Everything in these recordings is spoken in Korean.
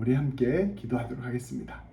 우리 함께 기도하도록 하겠습니다.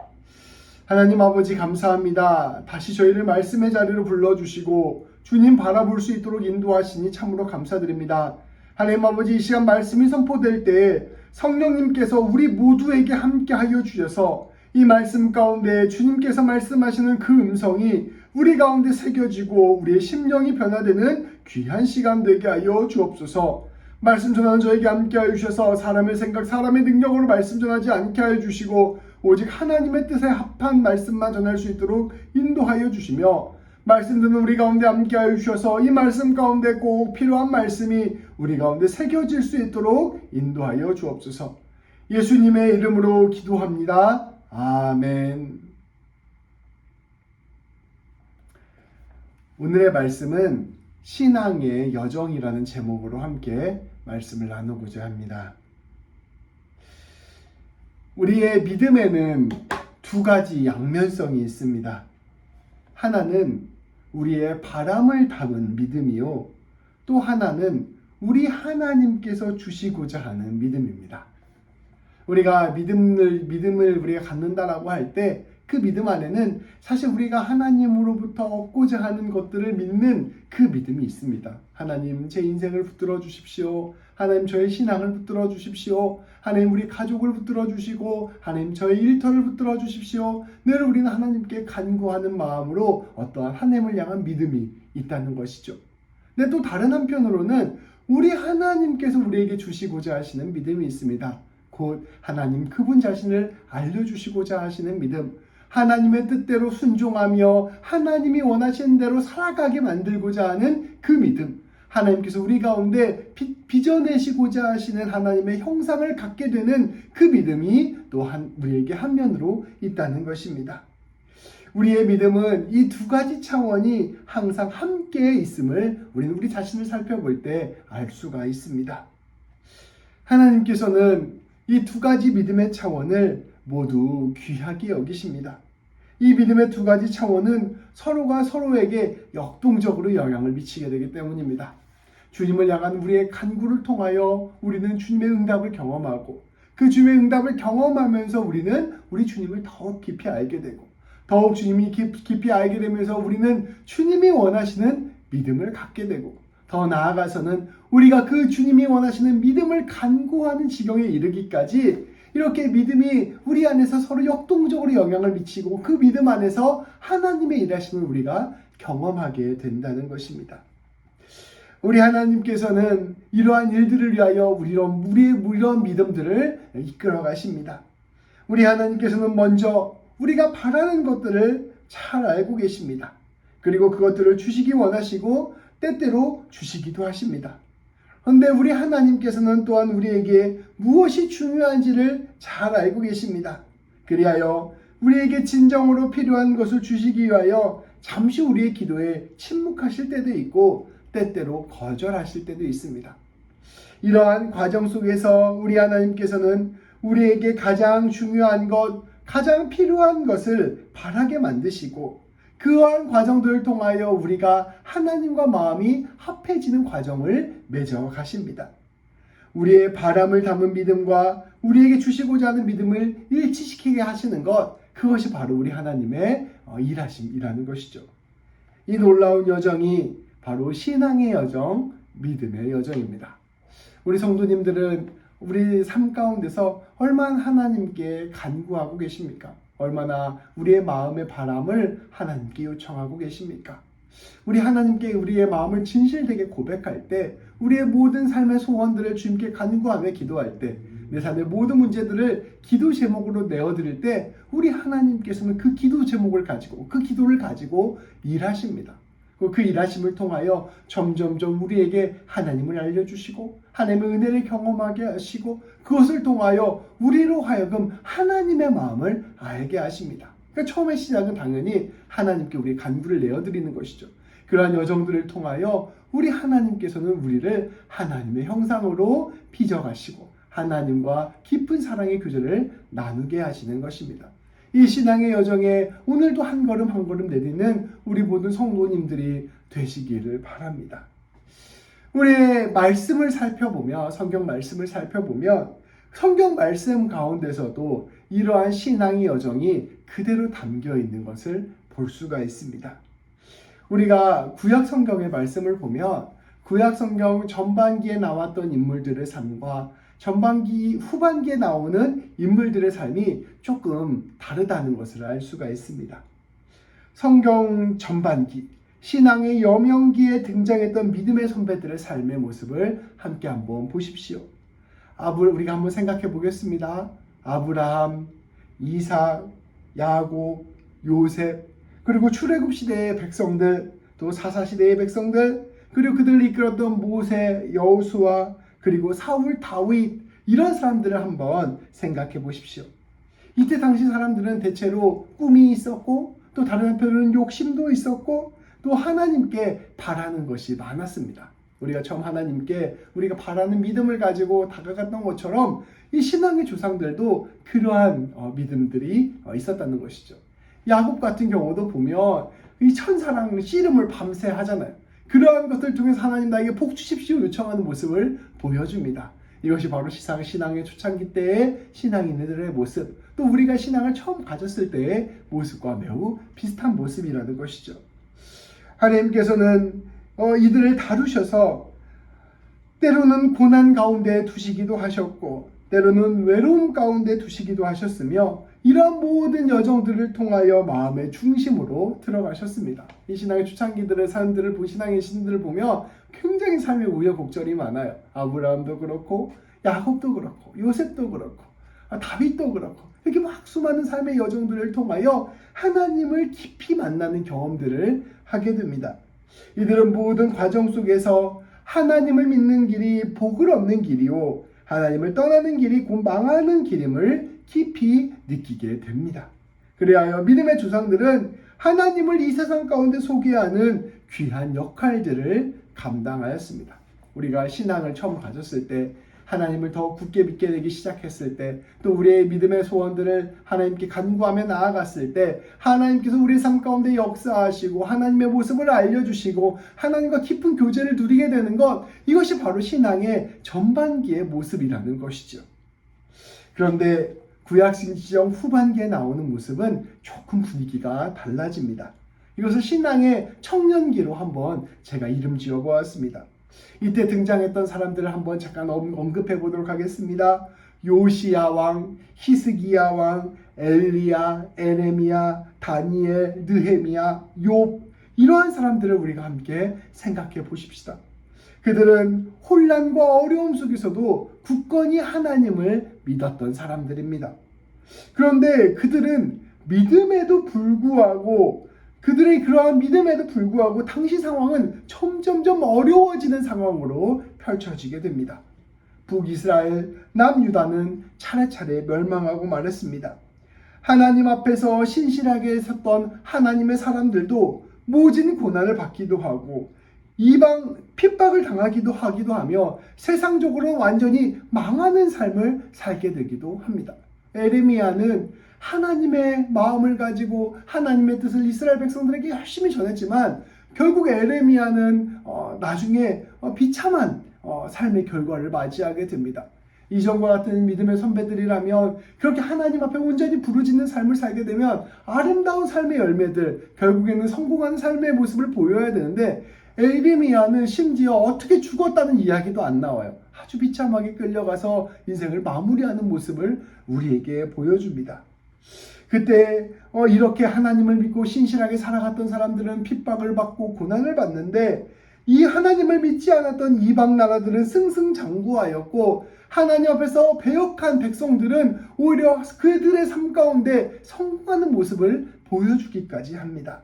하나님 아버지 감사합니다. 다시 저희를 말씀의 자리로 불러주시고 주님 바라볼 수 있도록 인도하시니 참으로 감사드립니다. 하나님 아버지, 이 시간 말씀이 선포될 때 성령님께서 우리 모두에게 함께하여 주셔서 이 말씀 가운데 주님께서 말씀하시는 그 음성이 우리 가운데 새겨지고 우리의 심령이 변화되는 귀한 시간 되게 하여 주옵소서. 말씀 전하는 저에게 함께하여 주셔서 사람의 생각, 사람의 능력으로 말씀 전하지 않게 하여 주시고 오직 하나님의 뜻에 합한 말씀만 전할 수 있도록 인도하여 주시며, 말씀 듣는 우리 가운데 함께하여 주셔서 이 말씀 가운데 꼭 필요한 말씀이 우리 가운데 새겨질 수 있도록 인도하여 주옵소서. 예수님의 이름으로 기도합니다. 아멘. 오늘의 말씀은 신앙의 여정이라는 제목으로 함께 말씀을 나누고자 합니다. 우리의 믿음에는 두 가지 양면성이 있습니다. 하나는 우리의 바람을 담은 믿음이요, 또 하나는 우리 하나님께서 주시고자 하는 믿음입니다. 우리가 믿음을 우리가 갖는다라고 할 때 그 믿음 안에는 사실 우리가 하나님으로부터 얻고자 하는 것들을 믿는 그 믿음이 있습니다. 하나님, 제 인생을 붙들어 주십시오. 하나님, 저의 신앙을 붙들어 주십시오. 하나님, 우리 가족을 붙들어 주시고 하나님, 저의 일터를 붙들어 주십시오. 늘 우리는 하나님께 간구하는 마음으로 어떠한 하나님을 향한 믿음이 있다는 것이죠. 근데 또 다른 한편으로는 우리 하나님께서 우리에게 주시고자 하시는 믿음이 있습니다. 곧 하나님 그분 자신을 알려주시고자 하시는 믿음, 하나님의 뜻대로 순종하며 하나님이 원하시는 대로 살아가게 만들고자 하는 그 믿음, 하나님께서 우리 가운데 빚어내시고자 하시는 하나님의 형상을 갖게 되는 그 믿음이 또한 우리에게 한면으로 있다는 것입니다. 우리의 믿음은 이 두 가지 차원이 항상 함께 있음을 우리는 우리 자신을 살펴볼 때 알 수가 있습니다. 하나님께서는 이 두 가지 믿음의 차원을 모두 귀하게 여기십니다. 이 믿음의 두 가지 차원은 서로가 서로에게 역동적으로 영향을 미치게 되기 때문입니다. 주님을 향한 우리의 간구를 통하여 우리는 주님의 응답을 경험하고, 그 주님의 응답을 경험하면서 우리는 우리 주님을 더욱 깊이 알게 되고, 더욱 주님이 깊이 알게 되면서 우리는 주님이 원하시는 믿음을 갖게 되고, 더 나아가서는 우리가 그 주님이 원하시는 믿음을 간구하는 지경에 이르기까지 이렇게 믿음이 우리 안에서 서로 역동적으로 영향을 미치고 그 믿음 안에서 하나님의 일하심을 우리가 경험하게 된다는 것입니다. 우리 하나님께서는 이러한 일들을 위하여 우리의 이러한 믿음들을 이끌어 가십니다. 우리 하나님께서는 먼저 우리가 바라는 것들을 잘 알고 계십니다. 그리고 그것들을 주시기 원하시고 때때로 주시기도 하십니다. 그런데 우리 하나님께서는 또한 우리에게 무엇이 중요한지를 잘 알고 계십니다. 그리하여 우리에게 진정으로 필요한 것을 주시기 위하여 잠시 우리의 기도에 침묵하실 때도 있고 때때로 거절하실 때도 있습니다. 이러한 과정 속에서 우리 하나님께서는 우리에게 가장 중요한 것, 가장 필요한 것을 바라게 만드시고, 그러한 과정들을 통하여 우리가 하나님과 마음이 합해지는 과정을 맺어 가십니다. 우리의 바람을 담은 믿음과 우리에게 주시고자 하는 믿음을 일치시키게 하시는 것, 그것이 바로 우리 하나님의 일하심이라는 것이죠. 이 놀라운 여정이 바로 신앙의 여정, 믿음의 여정입니다. 우리 성도님들은 우리 삶 가운데서 얼마나 하나님께 간구하고 계십니까? 얼마나 우리의 마음의 바람을 하나님께 요청하고 계십니까? 우리 하나님께 우리의 마음을 진실되게 고백할 때, 우리의 모든 삶의 소원들을 주님께 간구하며 기도할 때, 내 삶의 모든 문제들을 기도 제목으로 내어드릴 때 우리 하나님께서는 그 기도 제목을 가지고, 그 기도를 가지고 일하십니다. 그 일하심을 통하여 점점점 우리에게 하나님을 알려주시고 하나님의 은혜를 경험하게 하시고, 그것을 통하여 우리로 하여금 하나님의 마음을 알게 하십니다. 그러니까 처음의 시작은 당연히 하나님께 우리의 간구를 내어드리는 것이죠. 그러한 여정들을 통하여 우리 하나님께서는 우리를 하나님의 형상으로 빚어가시고 하나님과 깊은 사랑의 교제를 나누게 하시는 것입니다. 이 신앙의 여정에 오늘도 한 걸음 한 걸음 내딛는 우리 모든 성도님들이 되시기를 바랍니다. 우리의 말씀을 살펴보며, 성경 말씀을 살펴보면 성경 말씀 가운데서도 이러한 신앙의 여정이 그대로 담겨 있는 것을 볼 수가 있습니다. 우리가 구약 성경의 말씀을 보면 구약 성경 전반기에 나왔던 인물들의 삶과 전반기 후반기에 나오는 인물들의 삶이 조금 다르다는 것을 알 수가 있습니다. 성경 전반기 신앙의 여명기에 등장했던 믿음의 선배들의 삶의 모습을 함께 한번 보십시오. 우리가 한번 생각해 보겠습니다. 아브라함, 이삭, 야곱, 요셉, 그리고 출애굽 시대의 백성들, 또 사사 시대의 백성들, 그리고 그들을 이끌었던 모세, 여호수아, 그리고 사울, 다윗, 이런 사람들을 한번 생각해 보십시오. 이때 당시 사람들은 대체로 꿈이 있었고, 또 다른 한편으로는 욕심도 있었고, 또 하나님께 바라는 것이 많았습니다. 우리가 처음 하나님께 우리가 바라는 믿음을 가지고 다가갔던 것처럼 이 신앙의 조상들도 그러한 믿음들이 있었다는 것이죠. 야곱 같은 경우도 보면 이 천사랑 씨름을 밤새 하잖아요. 그러한 것들 통해서 하나님 나에게 복 주십시오 요청하는 모습을 보여줍니다. 이것이 바로 신앙의 초창기 때의 신앙인들의 모습, 또 우리가 신앙을 처음 가졌을 때의 모습과 매우 비슷한 모습이라는 것이죠. 하나님께서는 이들을 다루셔서 때로는 고난 가운데 두시기도 하셨고 때로는 외로움 가운데 두시기도 하셨으며 이러한 모든 여정들을 통하여 마음의 중심으로 들어가셨습니다. 이 신앙의 초창기들의 삶들을 신앙의 신들을 보면 굉장히 삶의 우여곡절이 많아요. 아브라함도 그렇고 야곱도 그렇고 요셉도 그렇고 다윗도 그렇고 이렇게 막 수많은 삶의 여정들을 통하여 하나님을 깊이 만나는 경험들을 하게 됩니다. 이들은 모든 과정 속에서 하나님을 믿는 길이 복을 얻는 길이요 하나님을 떠나는 길이 곧 망하는 길임을 깊이 느끼게 됩니다. 그리하여 믿음의 조상들은 하나님을 이 세상 가운데 소개하는 귀한 역할들을 감당하였습니다. 우리가 신앙을 처음 가졌을 때 하나님을 더 굳게 믿게 되기 시작했을 때, 또 우리의 믿음의 소원들을 하나님께 간구하며 나아갔을 때 하나님께서 우리의 삶 가운데 역사하시고 하나님의 모습을 알려주시고 하나님과 깊은 교제를 누리게 되는 것, 이것이 바로 신앙의 전반기의 모습이라는 것이죠. 그런데 구약시대적 후반기에 나오는 모습은 조금 분위기가 달라집니다. 이것을 신앙의 청년기로 한번 제가 이름 지어 보았습니다. 이때 등장했던 사람들을 한번 잠깐 언급해 보도록 하겠습니다. 요시야 왕, 히스기야 왕, 엘리야, 에레미야, 다니엘, 느헤미야, 욥, 이러한 사람들을 우리가 함께 생각해 보십시다. 그들은 혼란과 어려움 속에서도 굳건히 하나님을 믿었던 사람들입니다. 그런데 그들은 믿음에도 불구하고 그들의 그러한 믿음에도 불구하고 당시 상황은 점점점 어려워지는 상황으로 펼쳐지게 됩니다. 북이스라엘, 남유다는 차례차례 멸망하고 말았습니다. 하나님 앞에서 신실하게 섰던 하나님의 사람들도 모진 고난을 받기도 하고 이방 핍박을 당하기도 하며 세상적으로 완전히 망하는 삶을 살게 되기도 합니다. 에레미야는 하나님의 마음을 가지고 하나님의 뜻을 이스라엘 백성들에게 열심히 전했지만 결국 에레미야는 나중에 비참한 삶의 결과를 맞이하게 됩니다. 이전과 같은 믿음의 선배들이라면 그렇게 하나님 앞에 온전히 부르짖는 삶을 살게 되면 아름다운 삶의 열매들, 결국에는 성공한 삶의 모습을 보여야 되는데 에레미야는 심지어 어떻게 죽었다는 이야기도 안 나와요. 아주 비참하게 끌려가서 인생을 마무리하는 모습을 우리에게 보여줍니다. 그때 이렇게 하나님을 믿고 신실하게 살아갔던 사람들은 핍박을 받고 고난을 받는데 이 하나님을 믿지 않았던 이방 나라들은 승승장구하였고 하나님 앞에서 배역한 백성들은 오히려 그들의 삶 가운데 성공하는 모습을 보여주기까지 합니다.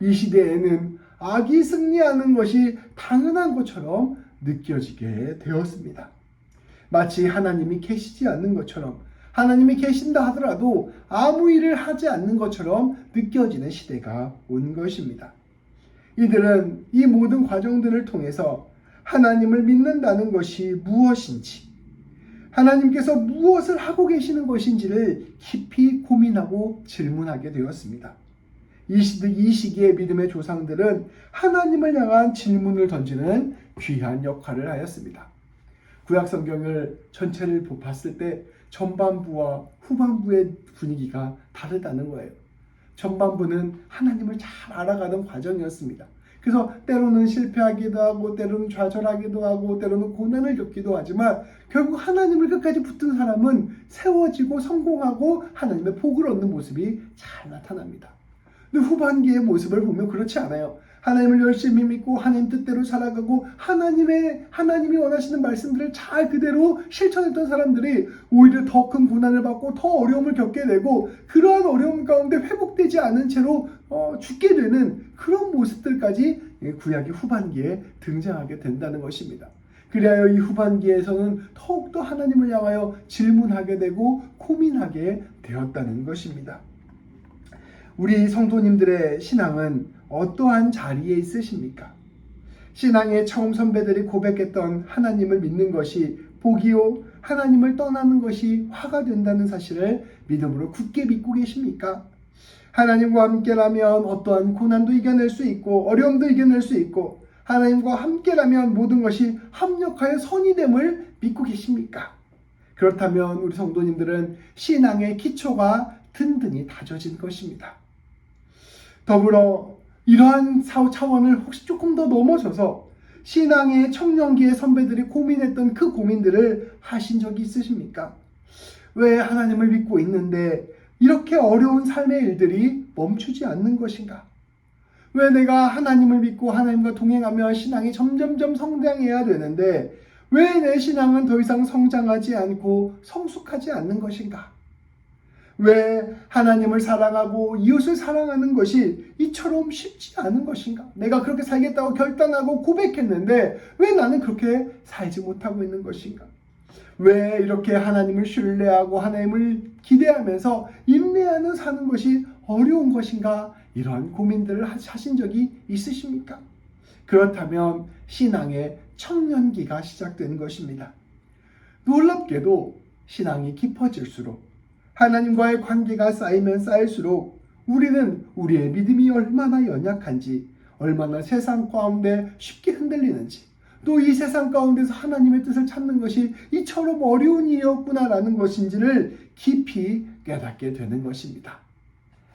이 시대에는 악이 승리하는 것이 당연한 것처럼 느껴지게 되었습니다. 마치 하나님이 계시지 않는 것처럼, 하나님이 계신다 하더라도 아무 일을 하지 않는 것처럼 느껴지는 시대가 온 것입니다. 이들은 이 모든 과정들을 통해서 하나님을 믿는다는 것이 무엇인지, 하나님께서 무엇을 하고 계시는 것인지를 깊이 고민하고 질문하게 되었습니다. 이 시기의 믿음의 조상들은 하나님을 향한 질문을 던지는 귀한 역할을 하였습니다. 구약 성경을 전체를 봤을 때 전반부와 후반부의 분위기가 다르다는 거예요. 전반부는 하나님을 잘 알아가는 과정이었습니다. 그래서 때로는 실패하기도 하고 때로는 좌절하기도 하고 때로는 고난을 겪기도 하지만 결국 하나님을 끝까지 붙든 사람은 세워지고 성공하고 하나님의 복을 얻는 모습이 잘 나타납니다. 근데 후반기의 모습을 보면 그렇지 않아요. 하나님을 열심히 믿고 하나님 뜻대로 살아가고 하나님이 원하시는 말씀들을 잘 그대로 실천했던 사람들이 오히려 더 큰 고난을 받고 더 어려움을 겪게 되고 그러한 어려움 가운데 회복되지 않은 채로 죽게 되는 그런 모습들까지 구약의 후반기에 등장하게 된다는 것입니다. 그리하여 이 후반기에서는 더욱더 하나님을 향하여 질문하게 되고 고민하게 되었다는 것입니다. 우리 성도님들의 신앙은 어떠한 자리에 있으십니까? 신앙의 처음 선배들이 고백했던 하나님을 믿는 것이 복이요 하나님을 떠나는 것이 화가 된다는 사실을 믿음으로 굳게 믿고 계십니까? 하나님과 함께라면 어떠한 고난도 이겨낼 수 있고 어려움도 이겨낼 수 있고 하나님과 함께라면 모든 것이 합력하여 선이 됨을 믿고 계십니까? 그렇다면 우리 성도님들은 신앙의 기초가 든든히 다져진 것입니다. 더불어 이러한 차원을 혹시 조금 더 넘어서서 신앙의 청년기의 선배들이 고민했던 그 고민들을 하신 적이 있으십니까? 왜 하나님을 믿고 있는데 이렇게 어려운 삶의 일들이 멈추지 않는 것인가? 왜 내가 하나님을 믿고 하나님과 동행하며 신앙이 점점점 성장해야 되는데 왜 내 신앙은 더 이상 성장하지 않고 성숙하지 않는 것인가? 왜 하나님을 사랑하고 이웃을 사랑하는 것이 이처럼 쉽지 않은 것인가? 내가 그렇게 살겠다고 결단하고 고백했는데 왜 나는 그렇게 살지 못하고 있는 것인가? 왜 이렇게 하나님을 신뢰하고 하나님을 기대하면서 인내하는 사는 것이 어려운 것인가? 이러한 고민들을 하신 적이 있으십니까? 그렇다면 신앙의 청년기가 시작된 것입니다. 놀랍게도 신앙이 깊어질수록 하나님과의 관계가 쌓이면 쌓일수록 우리는 우리의 믿음이 얼마나 연약한지, 얼마나 세상 가운데 쉽게 흔들리는지, 또 이 세상 가운데서 하나님의 뜻을 찾는 것이 이처럼 어려운 일이었구나라는 것인지를 깊이 깨닫게 되는 것입니다.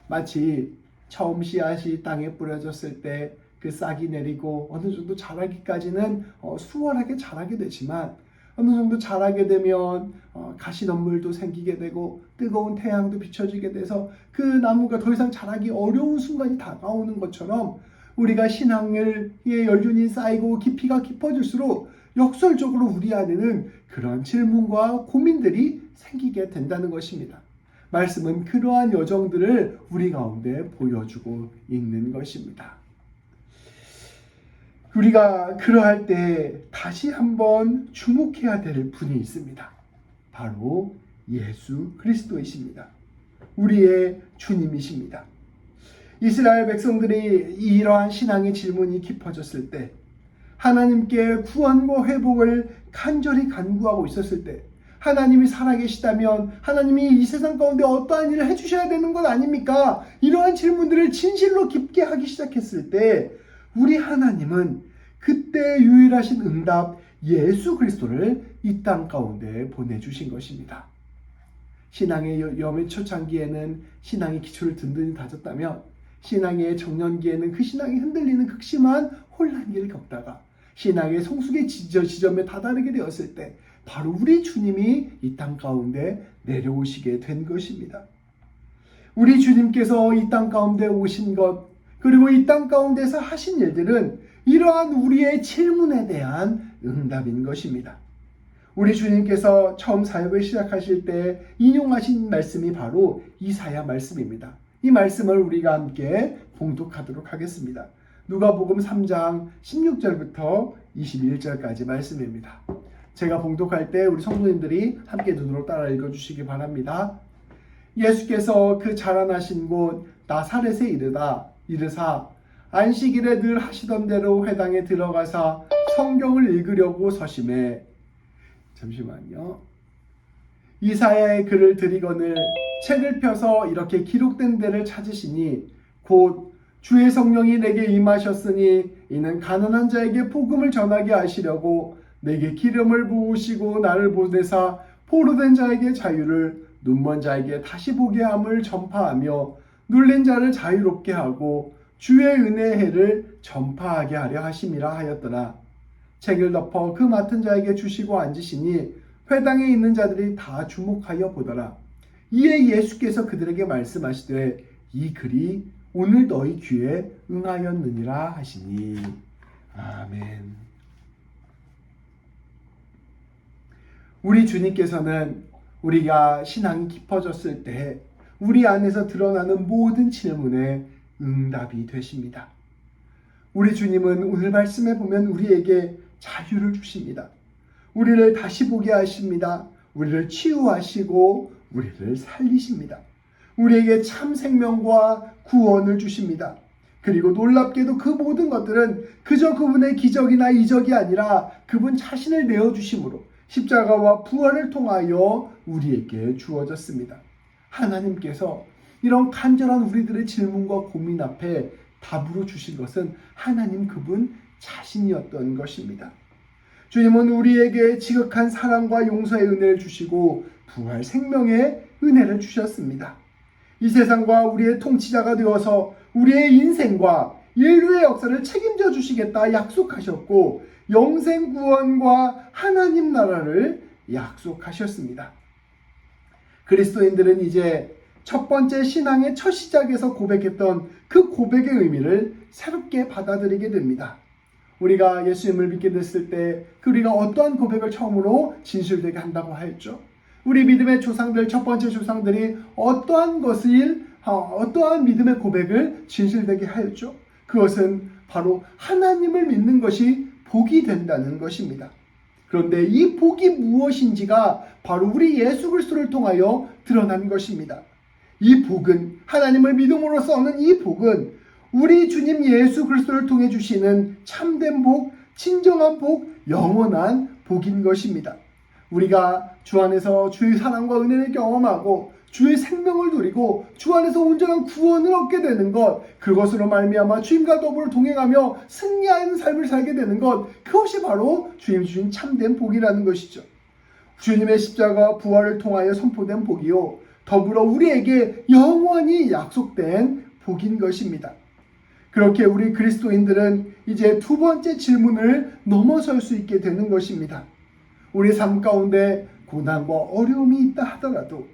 마치 처음 씨앗이 땅에 뿌려졌을 때 그 싹이 내리고 어느 정도 자라기까지는 수월하게 자라게 되지만 어느 정도 자라게 되면 가시덤물도 생기게 되고 뜨거운 태양도 비춰지게 돼서 그 나무가 더 이상 자라기 어려운 순간이 다가오는 것처럼 우리가 신앙의 연륜이 쌓이고 깊이가 깊어질수록 역설적으로 우리 안에는 그런 질문과 고민들이 생기게 된다는 것입니다. 말씀은 그러한 여정들을 우리 가운데 보여주고 있는 것입니다. 우리가 그러할 때 다시 한번 주목해야 될 분이 있습니다. 바로 예수 그리스도이십니다. 우리의 주님이십니다. 이스라엘 백성들이 이러한 신앙의 질문이 깊어졌을 때, 하나님께 구원과 회복을 간절히 간구하고 있었을 때, 하나님이 살아계시다면 하나님이 이 세상 가운데 어떠한 일을 해주셔야 되는 것 아닙니까? 이러한 질문들을 진실로 깊게 하기 시작했을 때 우리 하나님은 그때 유일하신 응답 예수 그리스도를 이 땅 가운데 보내주신 것입니다. 신앙의 여매 초창기에는 신앙의 기초를 든든히 다졌다면 신앙의 청년기에는 그 신앙이 흔들리는 극심한 혼란기를 겪다가 신앙의 성숙의 지점에 다다르게 되었을 때 바로 우리 주님이 이 땅 가운데 내려오시게 된 것입니다. 우리 주님께서 이 땅 가운데 오신 것, 그리고 이 땅 가운데서 하신 일들은 이러한 우리의 질문에 대한 응답인 것입니다. 우리 주님께서 처음 사역을 시작하실 때 인용하신 말씀이 바로 이사야 말씀입니다. 이 말씀을 우리가 함께 봉독하도록 하겠습니다. 누가복음 3장 16절부터 21절까지 말씀입니다. 제가 봉독할 때 우리 성도님들이 함께 눈으로 따라 읽어주시기 바랍니다. 예수께서 그 자라나신 곳 나사렛에 이르사 안식일에 늘 하시던 대로 회당에 들어가사 성경을 읽으려고 서심해. 잠시만요. 이사야의 글을 들이거늘 책을 펴서 이렇게 기록된 데를 찾으시니 곧 주의 성령이 내게 임하셨으니 이는 가난한 자에게 복음을 전하게 하시려고 내게 기름을 부으시고 나를 보내사 포로된 자에게 자유를, 눈먼 자에게 다시 보게 함을 전파하며 눌린 자를 자유롭게 하고 주의 은혜의 해를 전파하게 하려 하심이라 하였더라. 책을 덮어 그 맡은 자에게 주시고 앉으시니 회당에 있는 자들이 다 주목하여 보더라. 이에 예수께서 그들에게 말씀하시되 이 글이 오늘 너희 귀에 응하였느니라 하시니. 아멘. 우리 주님께서는 우리가 신앙이 깊어졌을 때 우리 안에서 드러나는 모든 질문에 응답이 되십니다. 우리 주님은 오늘 말씀에 보면 우리에게 자유를 주십니다. 우리를 다시 보게 하십니다. 우리를 치유하시고 우리를 살리십니다. 우리에게 참 생명과 구원을 주십니다. 그리고 놀랍게도 그 모든 것들은 그저 그분의 기적이나 이적이 아니라 그분 자신을 내어주심으로 십자가와 부활을 통하여 우리에게 주어졌습니다. 하나님께서 이런 간절한 우리들의 질문과 고민 앞에 답으로 주신 것은 하나님 그분 자신이었던 것입니다. 주님은 우리에게 지극한 사랑과 용서의 은혜를 주시고 부활 생명의 은혜를 주셨습니다. 이 세상과 우리의 통치자가 되어서 우리의 인생과 인류의 역사를 책임져 주시겠다 약속하셨고 영생 구원과 하나님 나라를 약속하셨습니다. 그리스도인들은 이제 첫 번째 신앙의 첫 시작에서 고백했던 그 고백의 의미를 새롭게 받아들이게 됩니다. 우리가 예수님을 믿게 됐을 때 우리가 어떠한 고백을 처음으로 진실되게 한다고 하였죠? 우리 믿음의 조상들, 첫 번째 조상들이 어떠한 믿음의 고백을 진실되게 하였죠? 그것은 바로 하나님을 믿는 것이 복이 된다는 것입니다. 그런데 이 복이 무엇인지가 바로 우리 예수 그리스도를 통하여 드러난 것입니다. 이 복은, 하나님을 믿음으로써 얻는 이 복은 우리 주님 예수 그리스도를 통해 주시는 참된 복, 진정한 복, 영원한 복인 것입니다. 우리가 주 안에서 주의 사랑과 은혜를 경험하고 주의 생명을 누리고 주 안에서 온전한 구원을 얻게 되는 것, 그것으로 말미암아 주님과 더불어 동행하며 승리하는 삶을 살게 되는 것, 그것이 바로 주님 주신 참된 복이라는 것이죠. 주님의 십자가와 부활을 통하여 선포된 복이요, 더불어 우리에게 영원히 약속된 복인 것입니다. 그렇게 우리 그리스도인들은 이제 두 번째 질문을 넘어설 수 있게 되는 것입니다. 우리 삶 가운데 고난과 어려움이 있다 하더라도,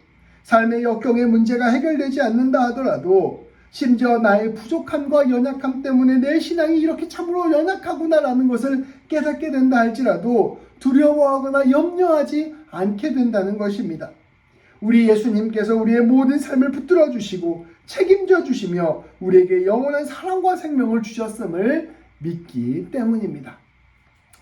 삶의 역경의 문제가 해결되지 않는다 하더라도, 심지어 나의 부족함과 연약함 때문에 내 신앙이 이렇게 참으로 연약하구나라는 것을 깨닫게 된다 할지라도 두려워하거나 염려하지 않게 된다는 것입니다. 우리 예수님께서 우리의 모든 삶을 붙들어 주시고 책임져 주시며 우리에게 영원한 사랑과 생명을 주셨음을 믿기 때문입니다.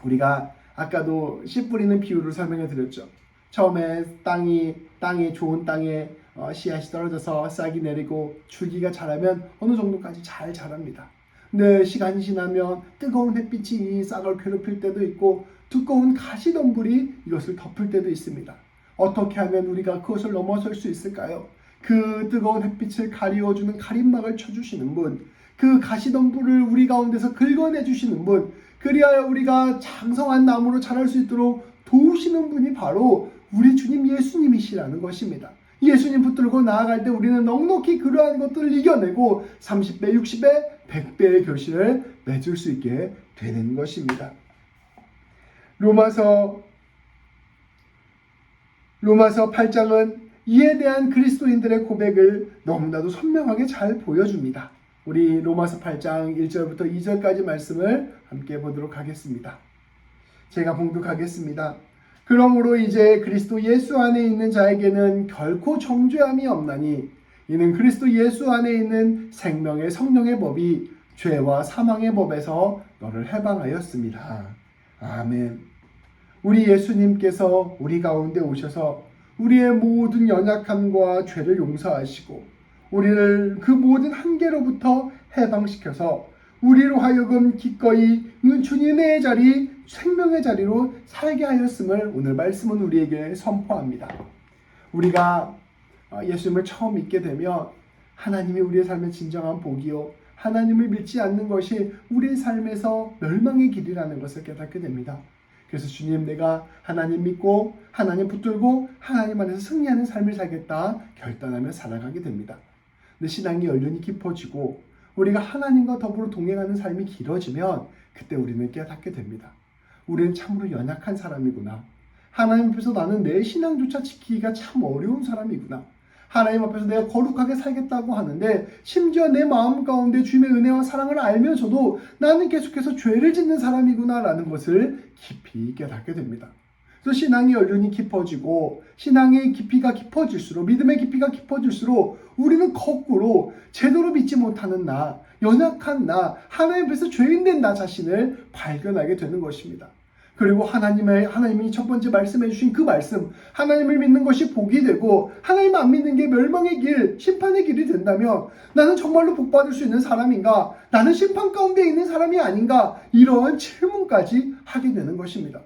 우리가 아까도 씨 뿌리는 비유를 설명해 드렸죠. 처음에 땅이 좋은 땅에 씨앗이 떨어져서 싹이 내리고 줄기가 자라면 어느 정도까지 잘 자랍니다. 근데 시간이 지나면 뜨거운 햇빛이 이 싹을 괴롭힐 때도 있고 두꺼운 가시덤불이 이것을 덮을 때도 있습니다. 어떻게 하면 우리가 그것을 넘어설 수 있을까요? 그 뜨거운 햇빛을 가리워주는 가림막을 쳐주시는 분, 그 가시덤불을 우리 가운데서 긁어내주시는 분, 그리하여 우리가 장성한 나무로 자랄 수 있도록 도우시는 분이 바로 우리 주님 예수님이시라는 것입니다. 예수님 붙들고 나아갈 때 우리는 넉넉히 그러한 것들을 이겨내고 30배, 60배, 100배의 결실을 맺을 수 있게 되는 것입니다. 로마서 8장은 이에 대한 그리스도인들의 고백을 너무나도 선명하게 잘 보여줍니다. 우리 로마서 8장 1절부터 2절까지 말씀을 함께 보도록 하겠습니다. 제가 봉독하겠습니다. 그러므로 이제 그리스도 예수 안에 있는 자에게는 결코 정죄함이 없나니 이는 그리스도 예수 안에 있는 생명의 성령의 법이 죄와 사망의 법에서 너를 해방하였습니다. 아멘. 우리 예수님께서 우리 가운데 오셔서 우리의 모든 연약함과 죄를 용서하시고 우리를 그 모든 한계로부터 해방시켜서 우리로 하여금 기꺼이 주님의 자리, 생명의 자리로 살게 하였음을 오늘 말씀은 우리에게 선포합니다. 우리가 예수님을 처음 믿게 되면 하나님이 우리의 삶의 진정한 복이요, 하나님을 믿지 않는 것이 우리의 삶에서 멸망의 길이라는 것을 깨닫게 됩니다. 그래서 주님, 내가 하나님 믿고 하나님 붙들고 하나님 안에서 승리하는 삶을 살겠다 결단하며 살아가게 됩니다. 근데 신앙이 연륜이 깊어지고 우리가 하나님과 더불어 동행하는 삶이 길어지면 그때 우리는 깨닫게 됩니다. 우리는 참으로 연약한 사람이구나. 하나님 앞에서 나는 내 신앙조차 지키기가 참 어려운 사람이구나. 하나님 앞에서 내가 거룩하게 살겠다고 하는데 심지어 내 마음 가운데 주님의 은혜와 사랑을 알면서도 나는 계속해서 죄를 짓는 사람이구나 라는 것을 깊이 깨닫게 됩니다. 그래서 신앙의 연륜이 깊어지고 신앙의 깊이가 깊어질수록, 믿음의 깊이가 깊어질수록 우리는 거꾸로 제대로 믿지 못하는 나, 연약한 나, 하나님 앞에서 죄인된 나 자신을 발견하게 되는 것입니다. 그리고 하나님이 첫 번째 말씀해 주신 그 말씀, 하나님을 믿는 것이 복이 되고 하나님 안 믿는 게 멸망의 길, 심판의 길이 된다면 나는 정말로 복받을 수 있는 사람인가? 나는 심판 가운데 있는 사람이 아닌가? 이러한 질문까지 하게 되는 것입니다.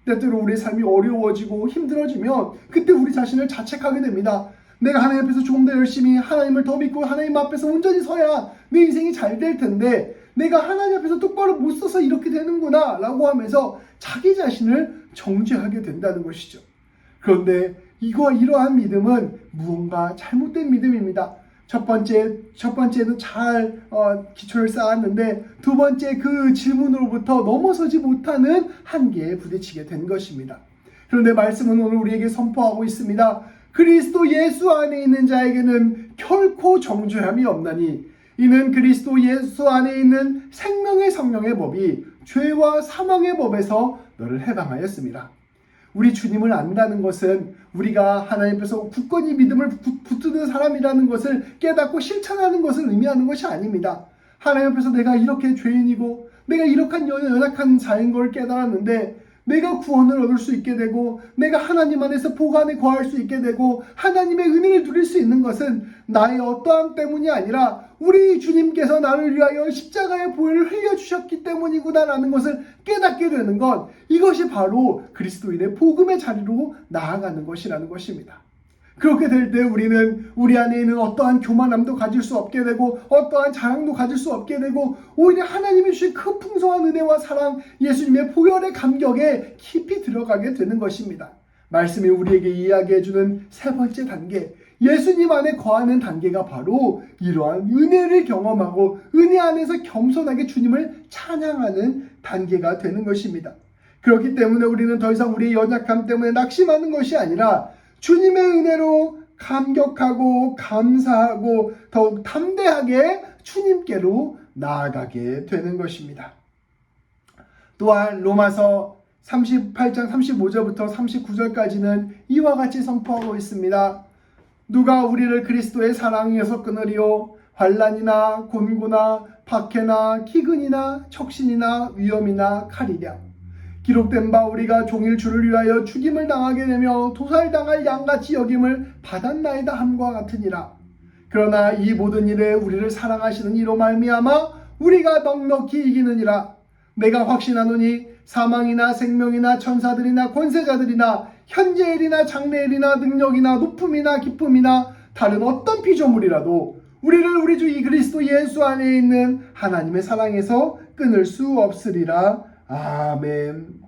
때때로 우리의 삶이 어려워지고 힘들어지면 그때 우리 자신을 자책하게 됩니다. 내가 하나님 앞에서 조금 더 열심히 하나님을 더 믿고 하나님 앞에서 온전히 서야 내 인생이 잘 될 텐데 내가 하나님 앞에서 똑바로 못 서서 이렇게 되는구나 라고 하면서 자기 자신을 정죄하게 된다는 것이죠. 그런데 이러한 믿음은 무언가 잘못된 믿음입니다. 첫 번째는 잘 기초를 쌓았는데 두 번째 그 질문으로부터 넘어서지 못하는 한계에 부딪히게 된 것입니다. 그런데 말씀은 오늘 우리에게 선포하고 있습니다. 그리스도 예수 안에 있는 자에게는 결코 정죄함이 없나니 이는 그리스도 예수 안에 있는 생명의 성령의 법이 죄와 사망의 법에서 너를 해방하였습니다. 우리 주님을 안다는 것은 우리가 하나님 앞에서 굳건히 믿음을 붙드는 사람이라는 것을 깨닫고 실천하는 것을 의미하는 것이 아닙니다. 하나님 앞에서 내가 이렇게 죄인이고 내가 이렇게 연약한 자인 걸 깨달았는데 내가 구원을 얻을 수 있게 되고 내가 하나님 안에서 복 안에 거할 수 있게 되고 하나님의 은혜를 누릴 수 있는 것은 나의 어떠함 때문이 아니라 우리 주님께서 나를 위하여 십자가의 보혈을 흘려주셨기 때문이구나 라는 것을 깨닫게 되는 것, 이것이 바로 그리스도인의 복음의 자리로 나아가는 것이라는 것입니다. 그렇게 될 때 우리는 우리 안에 있는 어떠한 교만함도 가질 수 없게 되고 어떠한 자랑도 가질 수 없게 되고 오히려 하나님이 주신 그 풍성한 은혜와 사랑, 예수님의 보혈의 감격에 깊이 들어가게 되는 것입니다. 말씀이 우리에게 이야기해주는 세 번째 단계, 예수님 안에 거하는 단계가 바로 이러한 은혜를 경험하고 은혜 안에서 겸손하게 주님을 찬양하는 단계가 되는 것입니다. 그렇기 때문에 우리는 더 이상 우리의 연약함 때문에 낙심하는 것이 아니라 주님의 은혜로 감격하고 감사하고 더욱 담대하게 주님께로 나아가게 되는 것입니다. 또한 로마서 38장 35절부터 39절까지는 이와 같이 선포하고 있습니다. 누가 우리를 그리스도의 사랑에서 끊으리요? 환난이나 곤고나 박해나 기근이나 척신이나 위험이나 칼이랴. 기록된 바 우리가 종일 주를 위하여 죽임을 당하게 되며 도살당할 양같이 여김을 받았나이다 함과 같으니라. 그러나 이 모든 일에 우리를 사랑하시는 이로 말미암아 우리가 넉넉히 이기느니라. 내가 확신하노니 사망이나 생명이나 천사들이나 권세자들이나 현재일이나 장래일이나 능력이나 높음이나 기쁨이나 다른 어떤 피조물이라도 우리를 우리 주 이 그리스도 예수 안에 있는 하나님의 사랑에서 끊을 수 없으리라. 아멘.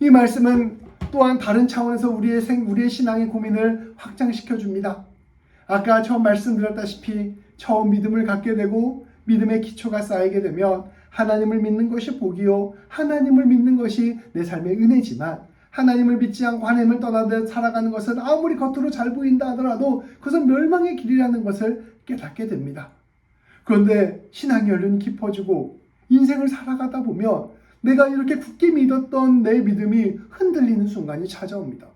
이 말씀은 또한 다른 차원에서 우리의 신앙의 고민을 확장시켜 줍니다. 아까 처음 말씀드렸다시피 처음 믿음을 갖게 되고 믿음의 기초가 쌓이게 되면 하나님을 믿는 것이 복이요 하나님을 믿는 것이 내 삶의 은혜지만 하나님을 믿지 않고 하나님을 떠나듯 살아가는 것은 아무리 겉으로 잘 보인다 하더라도 그것은 멸망의 길이라는 것을 깨닫게 됩니다. 그런데 신앙의 연륜이 깊어지고 인생을 살아가다 보면 내가 이렇게 굳게 믿었던 내 믿음이 흔들리는 순간이 찾아옵니다.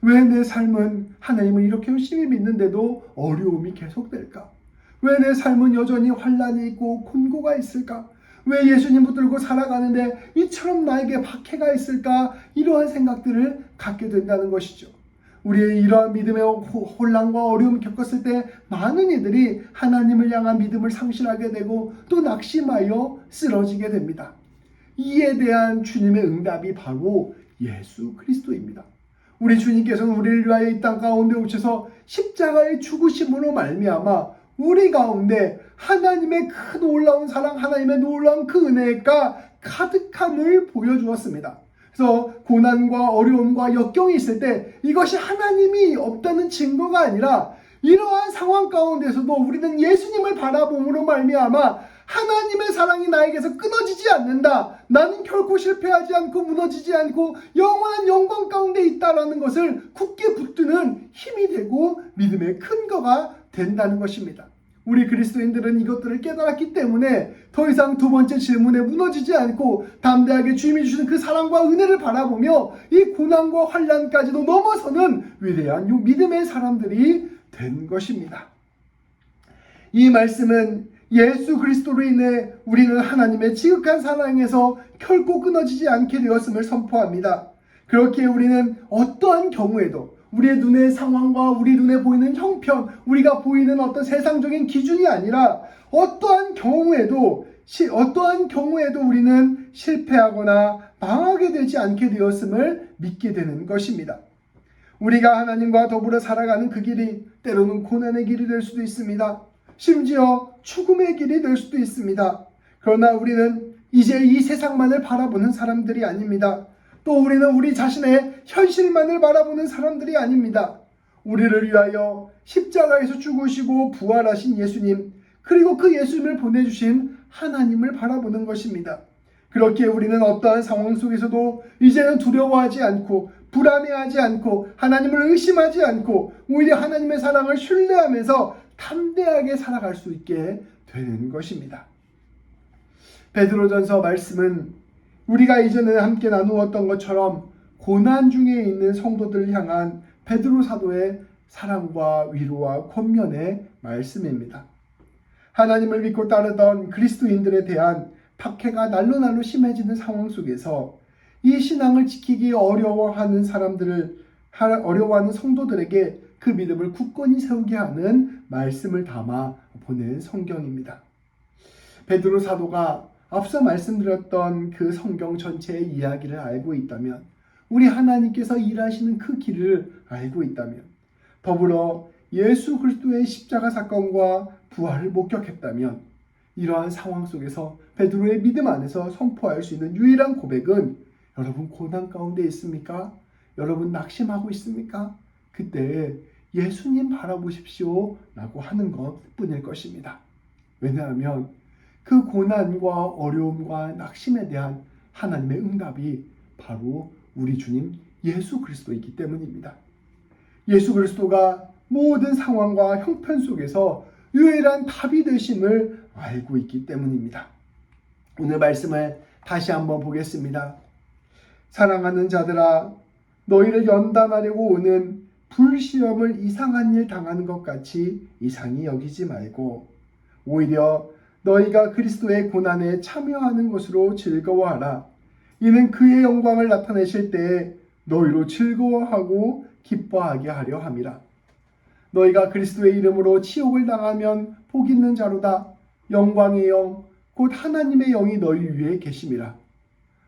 왜 내 삶은 하나님을 이렇게 열심히 믿는데도 어려움이 계속될까? 왜 내 삶은 여전히 환난이 있고 곤고가 있을까? 왜 예수님 붙들고 살아가는데 이처럼 나에게 박해가 있을까? 이러한 생각들을 갖게 된다는 것이죠. 우리의 이러한 믿음의 혼란과 어려움을 겪었을 때 많은 이들이 하나님을 향한 믿음을 상실하게 되고 또 낙심하여 쓰러지게 됩니다. 이에 대한 주님의 응답이 바로 예수 그리스도입니다. 우리 주님께서는 우리를 위하여 이 땅 가운데 오셔서 십자가의 죽으심으로 말미암아 우리 가운데 하나님의 그 놀라운 사랑, 하나님의 놀라운 그 은혜가 가득함을 보여주었습니다. 고난과 어려움과 역경이 있을 때 이것이 하나님이 없다는 증거가 아니라 이러한 상황 가운데서도 우리는 예수님을 바라봄으로 말미암아 하나님의 사랑이 나에게서 끊어지지 않는다. 나는 결코 실패하지 않고 무너지지 않고 영원한 영광 가운데 있다라는 것을 굳게 붙드는 힘이 되고 믿음의 근거가 된다는 것입니다. 우리 그리스도인들은 이것들을 깨달았기 때문에 더 이상 두 번째 질문에 무너지지 않고 담대하게 주님이 주시는 그 사랑과 은혜를 바라보며 이 고난과 환난까지도 넘어서는 위대한 믿음의 사람들이 된 것입니다. 이 말씀은 예수 그리스도로 인해 우리는 하나님의 지극한 사랑에서 결코 끊어지지 않게 되었음을 선포합니다. 그렇게 우리는 어떠한 경우에도 우리의 눈의 상황과 우리 눈에 보이는 형편, 우리가 보이는 어떤 세상적인 기준이 아니라 어떠한 경우에도 우리는 실패하거나 망하게 되지 않게 되었음을 믿게 되는 것입니다. 우리가 하나님과 더불어 살아가는 그 길이 때로는 고난의 길이 될 수도 있습니다. 심지어 죽음의 길이 될 수도 있습니다. 그러나 우리는 이제 이 세상만을 바라보는 사람들이 아닙니다. 또 우리는 우리 자신의 현실만을 바라보는 사람들이 아닙니다. 우리를 위하여 십자가에서 죽으시고 부활하신 예수님, 그리고 그 예수님을 보내주신 하나님을 바라보는 것입니다. 그렇게 우리는 어떠한 상황 속에서도 이제는 두려워하지 않고 불안해하지 않고 하나님을 의심하지 않고 오히려 하나님의 사랑을 신뢰하면서 담대하게 살아갈 수 있게 되는 것입니다. 베드로전서 말씀은 우리가 이전에 함께 나누었던 것처럼 고난 중에 있는 성도들을 향한 베드로 사도의 사랑과 위로와 권면의 말씀입니다. 하나님을 믿고 따르던 그리스도인들에 대한 박해가 날로 심해지는 상황 속에서 이 신앙을 지키기 어려워하는 성도들에게 그 믿음을 굳건히 세우게 하는 말씀을 담아 보낸 성경입니다. 베드로 사도가 앞서 말씀드렸던 그 성경 전체의 이야기를 알고 있다면, 우리 하나님께서 일하시는 그 길을 알고 있다면, 더불어 예수 그리스도의 십자가 사건과 부활을 목격했다면, 이러한 상황 속에서 베드로의 믿음 안에서 선포할 수 있는 유일한 고백은, 여러분 고난 가운데 있습니까? 여러분 낙심하고 있습니까? 그때 예수님 바라보십시오 라고 하는 것 뿐일 것입니다. 왜냐하면 그 고난과 어려움과 낙심에 대한 하나님의 응답이 바로 우리 주님 예수 그리스도이기 때문입니다. 예수 그리스도가 모든 상황과 형편 속에서 유일한 답이 되심을 알고 있기 때문입니다. 오늘 말씀을 다시 한번 보겠습니다. 사랑하는 자들아, 너희를 연단하려고 오는 불시험을 이상한 일 당하는 것 같이 이상히 여기지 말고 오히려 너희가 그리스도의 고난에 참여하는 것으로 즐거워하라. 이는 그의 영광을 나타내실 때에 너희로 즐거워하고 기뻐하게 하려 함이라. 너희가 그리스도의 이름으로 치욕을 당하면 복 있는 자로다. 영광의 영 곧 하나님의 영이 너희 위에 계심이라.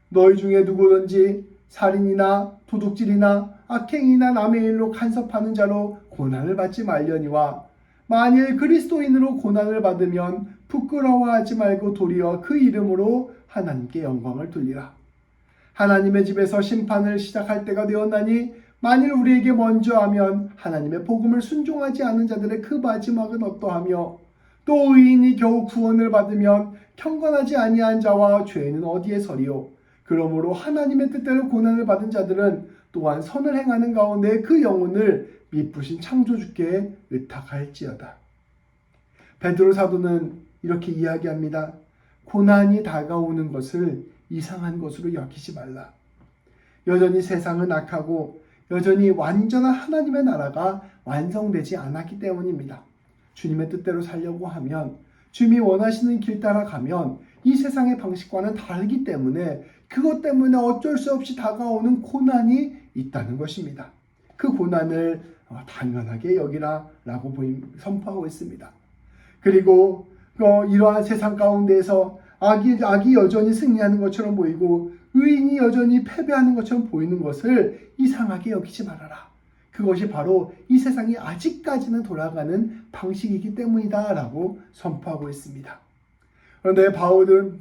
너희 중에 누구든지 살인이나 도둑질이나 악행이나 남의 일로 간섭하는 자로 고난을 받지 말려니와 만일 그리스도인으로 고난을 받으면 부끄러워하지 말고 도리어 그 이름으로 하나님께 영광을 돌리라. 하나님의 집에서 심판을 시작할 때가 되었나니 만일 우리에게 먼저 하면 하나님의 복음을 순종하지 않은 자들의 그 마지막은 어떠하며 또 의인이 겨우 구원을 받으면 경건하지 아니한 자와 죄인은 어디에 서리요. 그러므로 하나님의 뜻대로 고난을 받은 자들은 또한 선을 행하는 가운데 그 영혼을 미쁘신 창조주께 의탁할지어다. 베드로 사도는 이렇게 이야기합니다. 고난이 다가오는 것을 이상한 것으로 여기지 말라. 여전히 세상은 악하고 여전히 완전한 하나님의 나라가 완성되지 않았기 때문입니다. 주님의 뜻대로 살려고 하면, 주님이 원하시는 길 따라가면 이 세상의 방식과는 다르기 때문에 그것 때문에 어쩔 수 없이 다가오는 고난이 있다는 것입니다. 그 고난을 당연하게 여기라 라고 선포하고 있습니다. 그리고 이러한 세상 가운데에서 악이 여전히 승리하는 것처럼 보이고 의인이 여전히 패배하는 것처럼 보이는 것을 이상하게 여기지 말아라. 그것이 바로 이 세상이 아직까지는 돌아가는 방식이기 때문이다 라고 선포하고 있습니다. 그런데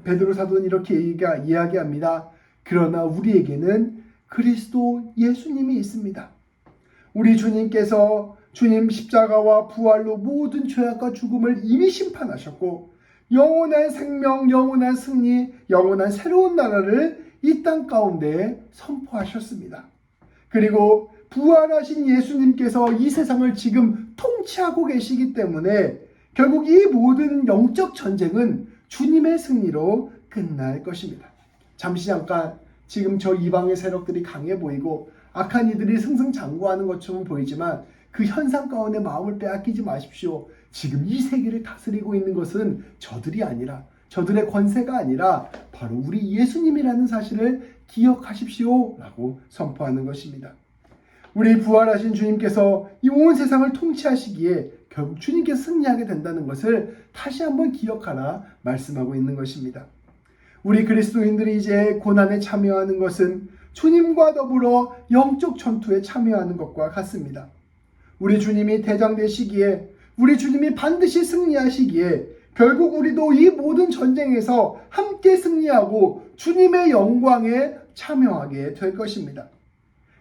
베드로 사도는 이렇게 이야기합니다. 그러나 우리에게는 그리스도 예수님이 있습니다. 우리 주님께서 주님 십자가와 부활로 모든 죄악과 죽음을 이미 심판하셨고 영원한 생명, 영원한 승리, 영원한 새로운 나라를 이 땅 가운데 선포하셨습니다. 그리고 부활하신 예수님께서 이 세상을 지금 통치하고 계시기 때문에 결국 이 모든 영적 전쟁은 주님의 승리로 끝날 것입니다. 잠시 잠깐 지금 저 이방의 세력들이 강해 보이고 악한 이들이 승승장구하는 것처럼 보이지만 그 현상 가운데 마음을 빼앗기지 마십시오. 지금 이 세계를 다스리고 있는 것은 저들이 아니라, 저들의 권세가 아니라 바로 우리 예수님이라는 사실을 기억하십시오 라고 선포하는 것입니다. 우리 부활하신 주님께서 이 온 세상을 통치하시기에 결국 주님께서 승리하게 된다는 것을 다시 한번 기억하라 말씀하고 있는 것입니다. 우리 그리스도인들이 이제 고난에 참여하는 것은 주님과 더불어 영적 전투에 참여하는 것과 같습니다. 우리 주님이 대장되시기에, 우리 주님이 반드시 승리하시기에 결국 우리도 이 모든 전쟁에서 함께 승리하고 주님의 영광에 참여하게 될 것입니다.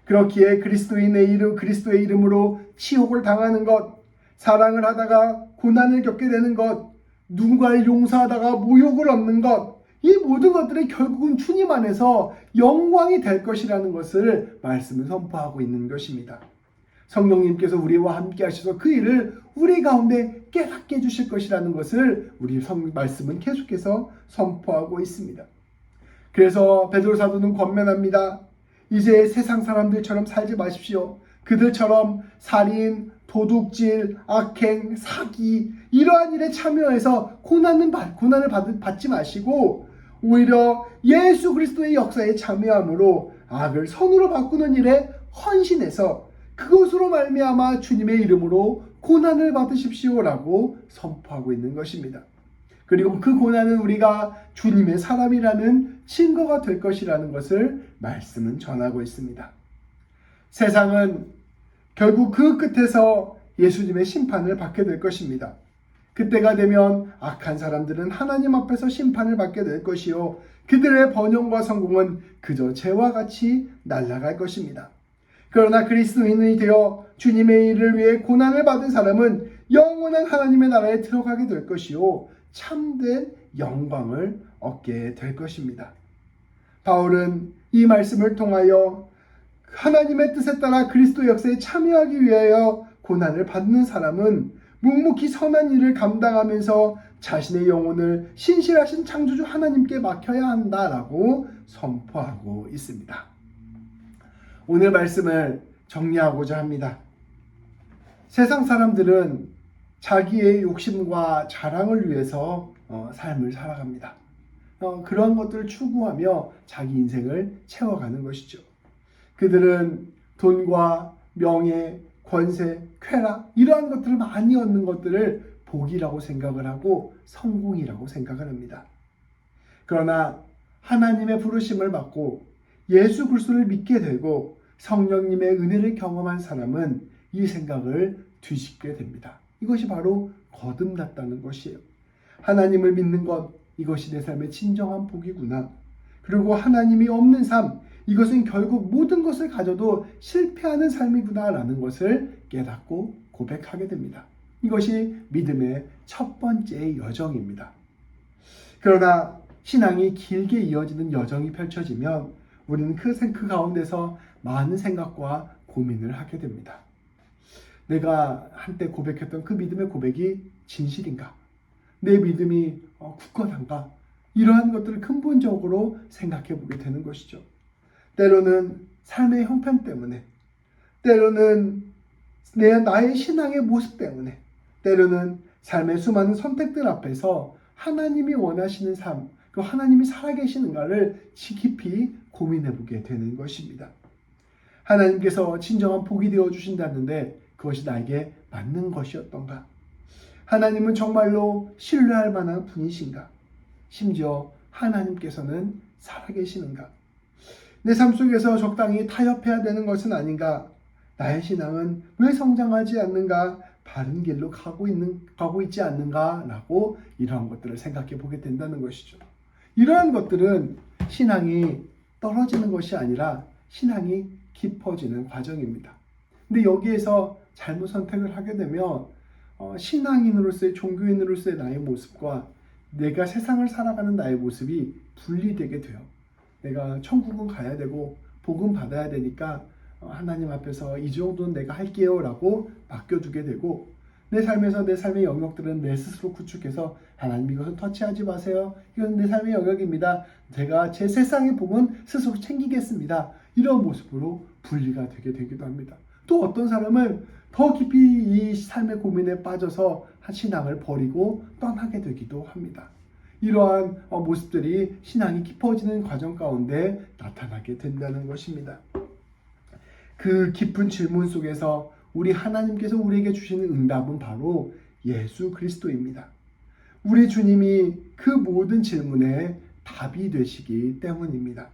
그렇기에 그리스도의 이름으로 치욕을 당하는 것, 사랑을 하다가 고난을 겪게 되는 것, 누군가를 용서하다가 모욕을 얻는 것, 이 모든 것들이 결국은 주님 안에서 영광이 될 것이라는 것을 말씀을 선포하고 있는 것입니다. 성령님께서 우리와 함께 하셔서 그 일을 우리 가운데 깨닫게 해주실 것이라는 것을 우리 말씀은 계속해서 선포하고 있습니다. 그래서 베드로 사도는 권면합니다. 이제 세상 사람들처럼 살지 마십시오. 그들처럼 살인, 도둑질, 악행, 사기 이러한 일에 참여해서 고난을 받지 마시고 오히려 예수 그리스도의 역사에 참여함으로 악을 선으로 바꾸는 일에 헌신해서 그것으로 말미암아 주님의 이름으로 고난을 받으십시오라고 선포하고 있는 것입니다. 그리고 그 고난은 우리가 주님의 사람이라는 증거가 될 것이라는 것을 말씀은 전하고 있습니다. 세상은 결국 그 끝에서 예수님의 심판을 받게 될 것입니다. 그때가 되면 악한 사람들은 하나님 앞에서 심판을 받게 될 것이요 그들의 번영과 성공은 그저 재와 같이 날아갈 것입니다. 그러나 그리스도인이 되어 주님의 일을 위해 고난을 받은 사람은 영원한 하나님의 나라에 들어가게 될 것이요 참된 영광을 얻게 될 것입니다. 바울은 이 말씀을 통하여 하나님의 뜻에 따라 그리스도 역사에 참여하기 위하여 고난을 받는 사람은 묵묵히 선한 일을 감당하면서 자신의 영혼을 신실하신 창조주 하나님께 맡겨야 한다라고 선포하고 있습니다. 오늘 말씀을 정리하고자 합니다. 세상 사람들은 자기의 욕심과 자랑을 위해서 삶을 살아갑니다. 그런 것들을 추구하며 자기 인생을 채워가는 것이죠. 그들은 돈과 명예, 권세, 쾌락 이러한 것들을 많이 얻는 것들을 복이라고 생각을 하고 성공이라고 생각을 합니다. 그러나 하나님의 부르심을 받고 예수 그리스도를 믿게 되고 성령님의 은혜를 경험한 사람은 이 생각을 뒤집게 됩니다. 이것이 바로 거듭났다는 것이에요. 하나님을 믿는 것, 이것이 내 삶의 진정한 복이구나. 그리고 하나님이 없는 삶, 이것은 결국 모든 것을 가져도 실패하는 삶이구나 라는 것을 깨닫고 고백하게 됩니다. 이것이 믿음의 첫 번째 여정입니다. 그러나 신앙이 길게 이어지는 여정이 펼쳐지면 우리는 그 가운데서 많은 생각과 고민을 하게 됩니다. 내가 한때 고백했던 그 믿음의 고백이 진실인가? 내 믿음이 굳건한가? 이러한 것들을 근본적으로 생각해 보게 되는 것이죠. 때로는 삶의 형편 때문에, 때로는 나의 신앙의 모습 때문에, 때로는 삶의 수많은 선택들 앞에서 하나님이 원하시는 삶, 그 하나님이 살아계시는가를 깊이 고민해 보게 되는 것입니다. 하나님께서 진정한 복이 되어 주신다는데 그것이 나에게 맞는 것이었던가? 하나님은 정말로 신뢰할 만한 분이신가? 심지어 하나님께서는 살아계시는가? 내 삶 속에서 적당히 타협해야 되는 것은 아닌가? 나의 신앙은 왜 성장하지 않는가? 바른 길로 가고 있지 않는가? 라고 이러한 것들을 생각해 보게 된다는 것이죠. 이러한 것들은 신앙이 떨어지는 것이 아니라 신앙이 깊어지는 과정입니다. 근데 여기에서 잘못 선택을 하게 되면 신앙인으로서의, 종교인으로서의 나의 모습과 내가 세상을 살아가는 나의 모습이 분리되게 돼요. 내가 천국은 가야 되고 복음 받아야 되니까 하나님 앞에서 이 정도는 내가 할게요 라고 맡겨두게 되고, 내 삶에서 내 삶의 영역들은 내 스스로 구축해서 하나님 이것은 터치하지 마세요. 이건 내 삶의 영역입니다. 제가 제 세상의 복은 스스로 챙기겠습니다. 이런 모습으로 분리가 되기도 합니다. 또 어떤 사람은 더 깊이 이 삶의 고민에 빠져서 신앙을 버리고 떠나게 되기도 합니다. 이러한 모습들이 신앙이 깊어지는 과정 가운데 나타나게 된다는 것입니다. 그 깊은 질문 속에서 우리 하나님께서 우리에게 주시는 응답은 바로 예수 그리스도입니다. 우리 주님이 그 모든 질문에 답이 되시기 때문입니다.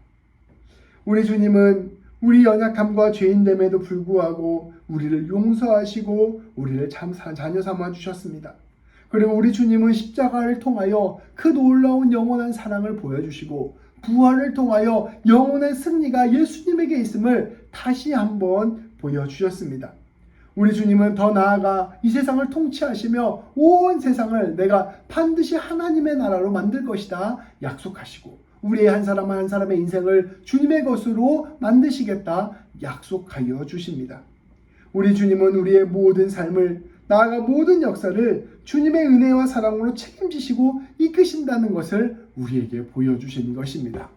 우리 주님은 우리 연약함과 죄인됨에도 불구하고 우리를 용서하시고 우리를 자녀 삼아 주셨습니다. 그리고 우리 주님은 십자가를 통하여 그 놀라운 영원한 사랑을 보여주시고 부활을 통하여 영원한 승리가 예수님에게 있음을 다시 한번 보여주셨습니다. 우리 주님은 더 나아가 이 세상을 통치하시며 온 세상을 내가 반드시 하나님의 나라로 만들 것이다 약속하시고, 우리의 한 사람 한 사람의 인생을 주님의 것으로 만드시겠다 약속하여 주십니다. 우리 주님은 우리의 모든 삶을, 나아가 모든 역사를 주님의 은혜와 사랑으로 책임지시고 이끄신다는 것을 우리에게 보여주시는 것입니다.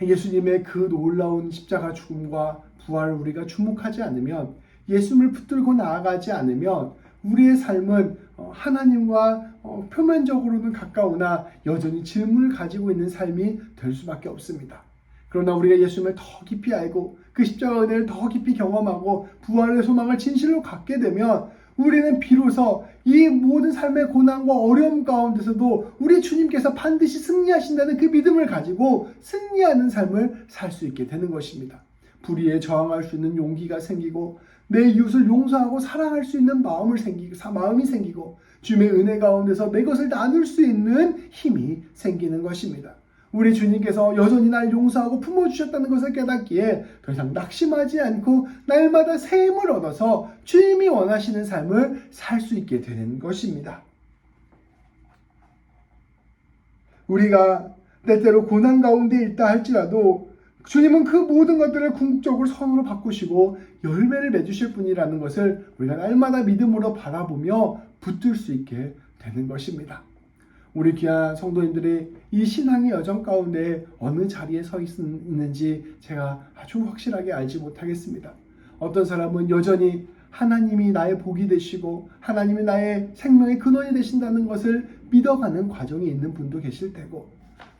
예수님의 그 놀라운 십자가 죽음과 부활을 우리가 주목하지 않으면, 예수님을 붙들고 나아가지 않으면 우리의 삶은 하나님과 표면적으로는 가까우나 여전히 질문을 가지고 있는 삶이 될 수밖에 없습니다. 그러나 우리가 예수님을 더 깊이 알고 그 십자가 은혜를 더 깊이 경험하고 부활의 소망을 진실로 갖게 되면 우리는 비로소 이 모든 삶의 고난과 어려움 가운데서도 우리 주님께서 반드시 승리하신다는 그 믿음을 가지고 승리하는 삶을 살 수 있게 되는 것입니다. 불의에 저항할 수 있는 용기가 생기고 내 이웃을 용서하고 사랑할 수 있는 마음이 생기고 주님의 은혜 가운데서 내 것을 나눌 수 있는 힘이 생기는 것입니다. 우리 주님께서 여전히 날 용서하고 품어주셨다는 것을 깨닫기에 더 이상 낙심하지 않고 날마다 새 힘을 얻어서 주님이 원하시는 삶을 살 수 있게 되는 것입니다. 우리가 때때로 고난 가운데 있다 할지라도 주님은 그 모든 것들을 궁극적으로 선으로 바꾸시고 열매를 맺으실 분이라는 것을 우리가 날마다 믿음으로 바라보며 붙들 수 있게 되는 것입니다. 우리 귀한 성도님들이 이 신앙의 여정 가운데 어느 자리에 서 있는지 제가 아주 확실하게 알지 못하겠습니다. 어떤 사람은 여전히 하나님이 나의 복이 되시고 하나님이 나의 생명의 근원이 되신다는 것을 믿어가는 과정이 있는 분도 계실 테고,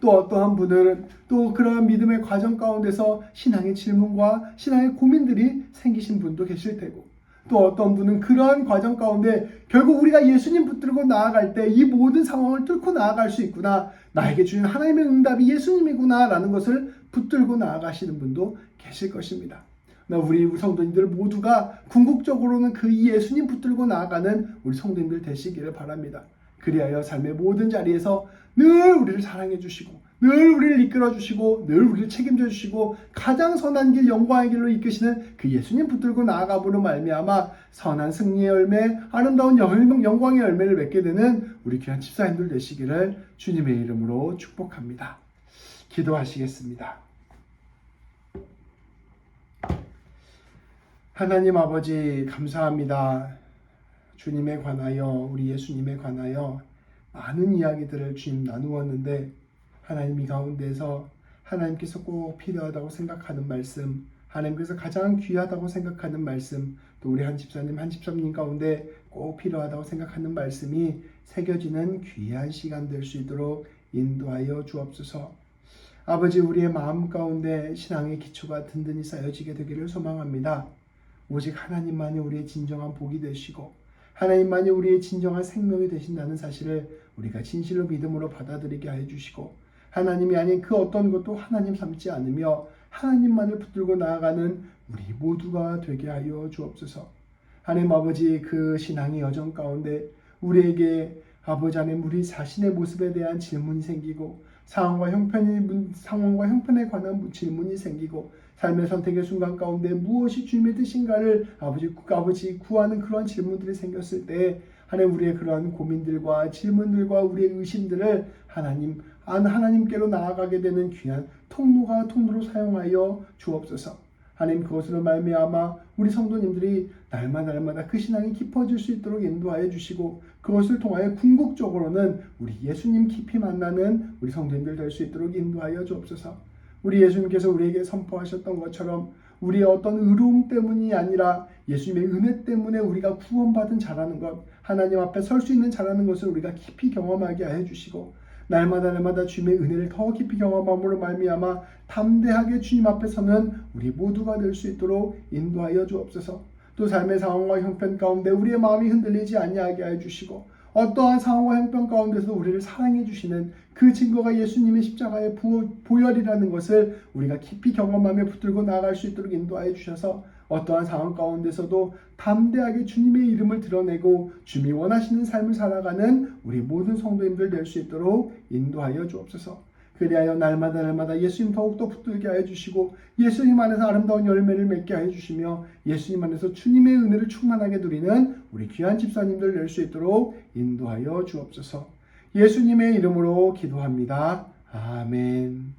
또 어떠한 분들은 또 그러한 믿음의 과정 가운데서 신앙의 질문과 신앙의 고민들이 생기신 분도 계실 테고, 또 어떤 분은 그러한 과정 가운데 결국 우리가 예수님 붙들고 나아갈 때 이 모든 상황을 뚫고 나아갈 수 있구나, 나에게 주신 하나님의 응답이 예수님이구나 라는 것을 붙들고 나아가시는 분도 계실 것입니다. 우리 성도님들 모두가 궁극적으로는 그 예수님 붙들고 나아가는 우리 성도님들 되시기를 바랍니다. 그리하여 삶의 모든 자리에서 늘 우리를 사랑해 주시고 늘 우리를 이끌어 주시고 늘 우리를 책임져 주시고 가장 선한 길, 영광의 길로 이끄시는 그 예수님 붙들고 나아감으로 말미암아 선한 승리의 열매, 아름다운 영광의 열매를 맺게 되는 우리 귀한 집사님들 되시기를 주님의 이름으로 축복합니다. 기도하시겠습니다. 하나님 아버지, 감사합니다. 주님에 관하여, 우리 예수님에 관하여 많은 이야기들을 주님 나누었는데, 하나님 이 가운데서 하나님께서 꼭 필요하다고 생각하는 말씀, 하나님께서 가장 귀하다고 생각하는 말씀, 또 우리 한 집사님 가운데 꼭 필요하다고 생각하는 말씀이 새겨지는 귀한 시간 될 수 있도록 인도하여 주옵소서. 아버지, 우리의 마음 가운데 신앙의 기초가 든든히 쌓여지게 되기를 소망합니다. 오직 하나님만이 우리의 진정한 복이 되시고 하나님만이 우리의 진정한 생명이 되신다는 사실을 우리가 진실로 믿음으로 받아들이게 하여 주시고, 하나님이 아닌 그 어떤 것도 하나님 삼지 않으며 하나님만을 붙들고 나아가는 우리 모두가 되게 하여 주옵소서. 하나님 아버지, 그 신앙의 여정 가운데 우리에게 아버지 하나님 우리 자신의 모습에 대한 질문이 생기고 상황과 형편에 관한 질문이 생기고 삶의 선택의 순간 가운데 무엇이 주님의 뜻인가를 아버지 구하는 그러한 질문들이 생겼을 때 하나님, 우리의 그러한 고민들과 질문들과 우리의 의심들을 하나님께로 나아가게 되는 귀한 통로로 사용하여 주옵소서. 하나님, 그것으로 말미암아 우리 성도님들이 날마다 그 신앙이 깊어질 수 있도록 인도하여 주시고, 그것을 통하여 궁극적으로는 우리 예수님 깊이 만나는 우리 성도님들 될 수 있도록 인도하여 주옵소서. 우리 예수님께서 우리에게 선포하셨던 것처럼 우리의 어떤 의로움 때문이 아니라 예수님의 은혜 때문에 우리가 구원받은 자라는 것, 하나님 앞에 설 수 있는 자라는 것을 우리가 깊이 경험하게 하여 주시고, 날마다 주님의 은혜를 더 깊이 경험함으로 말미암아 담대하게 주님 앞에 서는 우리 모두가 될 수 있도록 인도하여 주옵소서. 또 삶의 상황과 형편 가운데 우리의 마음이 흔들리지 아니하게 하여 주시고, 어떠한 상황과 형편 가운데서 우리를 사랑해 주시는 그 증거가 예수님의 십자가의 보혈이라는 것을 우리가 깊이 경험하며 붙들고 나아갈 수 있도록 인도하여 주셔서 어떠한 상황 가운데서도 담대하게 주님의 이름을 드러내고 주님이 원하시는 삶을 살아가는 우리 모든 성도님들 될 수 있도록 인도하여 주옵소서. 그리하여 날마다 예수님 더욱더 붙들게 하여 주시고, 예수님 안에서 아름다운 열매를 맺게 하여 주시며, 예수님 안에서 주님의 은혜를 충만하게 누리는 우리 귀한 집사님들 될 수 있도록 인도하여 주옵소서. 예수님의 이름으로 기도합니다. 아멘.